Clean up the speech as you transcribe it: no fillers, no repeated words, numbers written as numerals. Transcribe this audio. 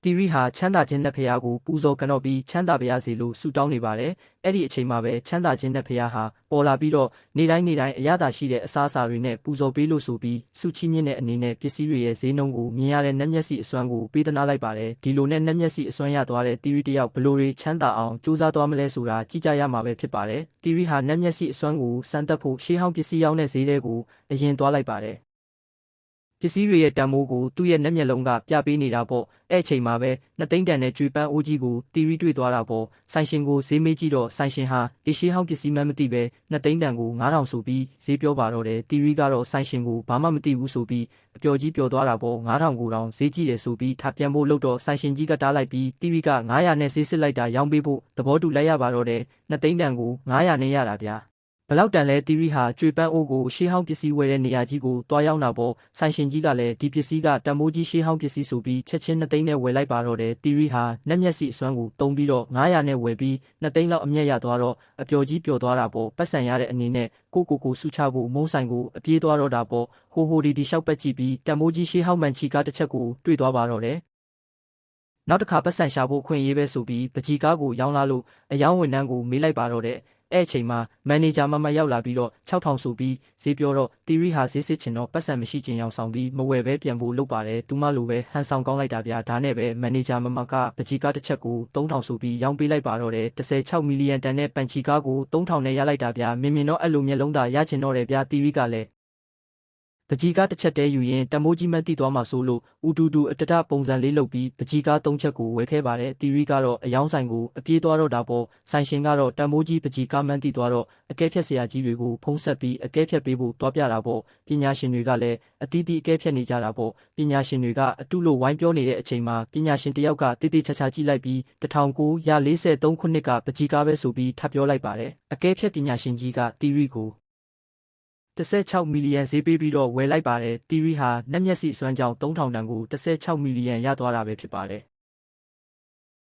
တီရီဟာချမ်းသာခြင်းနဲ့ဖျားကိုပူဇော်ကနော်ပြီးချမ်းသာပါရစေလို့ဆုတောင်းနေပါတယ်။အဲ့ဒီအချိန်မှာပဲချမ်းသာခြင်းနဲ့ဖျားဟာပေါ်လာပြီးတော့နေ့တိုင်းအရသာရှိတဲ့အစားအစာတွေနဲ့ပူဇော်ပေးလို့ဆိုပြီးဆုချီးမြှင့်တဲ့အနေနဲ့ပစ္စည်းတွေရဲ့ဈေးနှုန်းကိုမြင်ရတဲ့နက်မျက်စိအစွမ်းကိုပေးသနာလိုက်ပါတယ်။ဒီလိုနဲ့နက်မျက်စိအစွမ်းရသွားတဲ့တီရီတယောက်ဘလို့တွေချမ်းသာအောင်စူးစမ်းသွားမလဲဆိုတာကြည့်ကြရမှာပဲဖြစ်ပါတယ်။တီရီဟာနက်မျက်စိအစွမ်းကိုစမ်းသပ်ဖို့ရှေးဟောင်းပစ္စည်းရောင်းတဲ့ဈေးတွေကိုအရင်သွားလိုက်ပါတယ်။ပစ္စည်းတွေရဲ့တန်မိုးကိုသူ့ရဲ့မျက်လုံးကပြပေးနေတာပေါ့အဲ့အချိန်မှာပဲနှစ်သိန်းတန်နဲ့ကျွေးပန်းအိုးကြီးကိုတီရီတွေ့သွားတာပေါ့ဆိုင်ရှင်ကိုဈေးမေးကြည့်တော့ဆိုင်ရှင်ဟာဒီရှေးဟောင်းပစ္စည်းမှမသိပဲနှစ်သိန်းတန်ကို9000ဆိုပြီးဈေးပြောပါတော့တယ်တီရီကတော့ဆိုင်ရှင်ကိုဘာမှမသိဘူးဆိုပြီးအပျော်ကြီးပျော်သွားတာပေါ့9000ကိုတောင်ဈေးကြီးတယ်ဆိုပြီးထပ်ပြန်ဖို့လုပ်တော့ဆိုင်ရှင်ကြီးကတားလိုက်ပြီးတီရီက900နဲ့ဈေးစစ်လိုက်တာရောင်းပေးဖို့သဘောတူလိုက်ရပါတော့တယ်နှစ်သိန်းတန်ကို900နဲ့ရတာဗျာဘလောက်တန်လဲတီရီဟာကျွေပန်းအိုးကိုရှေးဟောင်းပစ္စည်းဝယ်တဲ့နေရာကြီးကိုတွားရောက်တာပေါ့ဆိုင်ရှင်ကြီးကလည်းဒီပစ္စည်းကတန်မိုးကြီးရှေးဟောင်းပစ္စည်းဆိုပြီးချက်ချင်း2သိန်းနဲ့ဝယ်လိုက်ပါတော့တယ်တီရီဟာနက်မျက်စိအစွမ်းကိုတုံးပြီးတော့900နဲ့ဝယ်ပြီး2သိန်းလောက်အမြတ်ရသွားတော့အပျော်ကြီးပျော်သွားတာပေါ့ပတ်စံရတဲ့အနေနဲ့ကိုစုချဖို့မုန်းဆိုင်ကိုအပြေးသွားတော့တာပေါ့ဟိုဒီလျှောက်ပက်ကြည့်ပြီးတန်မိုးကြီးရှေးဟောင်းမှန်ချီကားတစ်ချက်ကိုတွေ့သွားပါတော့တယ်နောက်တစ်ခါပတ်စံရှာဖို့ခွင့်ရေးပဲဆိုပြီးပကြီးကားကိုရောင်းလာလို့အယောင်းဝန်ထမ်းကိုမေးလိုက်ပါတော့တယ်အဲ့အချိန်မှာမန်နေဂျာမရောက်လာပြီးတော့6000ဆိုပြီးဈေးပြောတော့တီရီဟာဈေးစစ်ချင်တော့ပတ်စံမရှိချင်အောင်ဆောင်ပြီးမဝယ်ပဲပြန်ဖို့လုပ်ပါတယ်သူမလိုပဲဟန်ဆောင်ကောင်းလိုက်တာဗျာဒါနဲ့ပဲမန်နေဂျာမကပကြီးကားတစ်ချက်ကို3000ဆိုပြီးရောင်းပေးလိုက်ပါတော့တယ်16မီလီယံတန်တဲ့ပန်ချီကားကို3000နဲ့ရလိုက်တာဗျာမြင်တော့အဲ့လိုမျက်လုံးသာရချင်တော့တယ်ဗျာတီရီကလည်းပကြီးကားတစ်ချက်တည်းယူရင်တမိုးကြီးမှန်းသိသွားမှာဆိုလို့ဦးတူတူအတတပုံစံလေးလုပ်ပြီးပကြီးကား3ချက်ကိုဝယ်ခဲ့ပါတယ်တီရီကတော့အယောင်းဆိုင်ကိုအပြေးသွားတော့တာပေါ့ဆိုင်ရှင်ကတော့တမိုးကြီးပကြီးကားမှန်းသိသွားတော့အကဲဖြတ်ဆရာကြီးတွေကိုဖုံးဆက်ပြီးအကဲဖြတ်ပေးဖို့တွားပြတာပေါ့ပညာရှင်တွေကလည်းအတီးတီးအကဲဖြတ်နေကြတာပေါ့ပညာရှင်တွေကအတုလို့ဝိုင်းပြောနေတဲ့အချိန်မှာပညာရှင်တယောက်ကတိတိချာချာကြည့်လိုက်ပြီး1943ခုနှစ်ကပကြီးကားပဲဆိုပြီးထပ်ပြောလိုက်ပါတယ်အကဲဖြတ်ပညာရှင်ကြီးကတီရီကို16မီလီယံဈေးပေးပြီးတော့ဝယ်လိုက်ပါတယ်တီရီဟာနက်မျက်စိစွမ်းကြောင်း3000တန်ကို16မီလီယံရသွားတာပဲဖြစ်ပါတယ်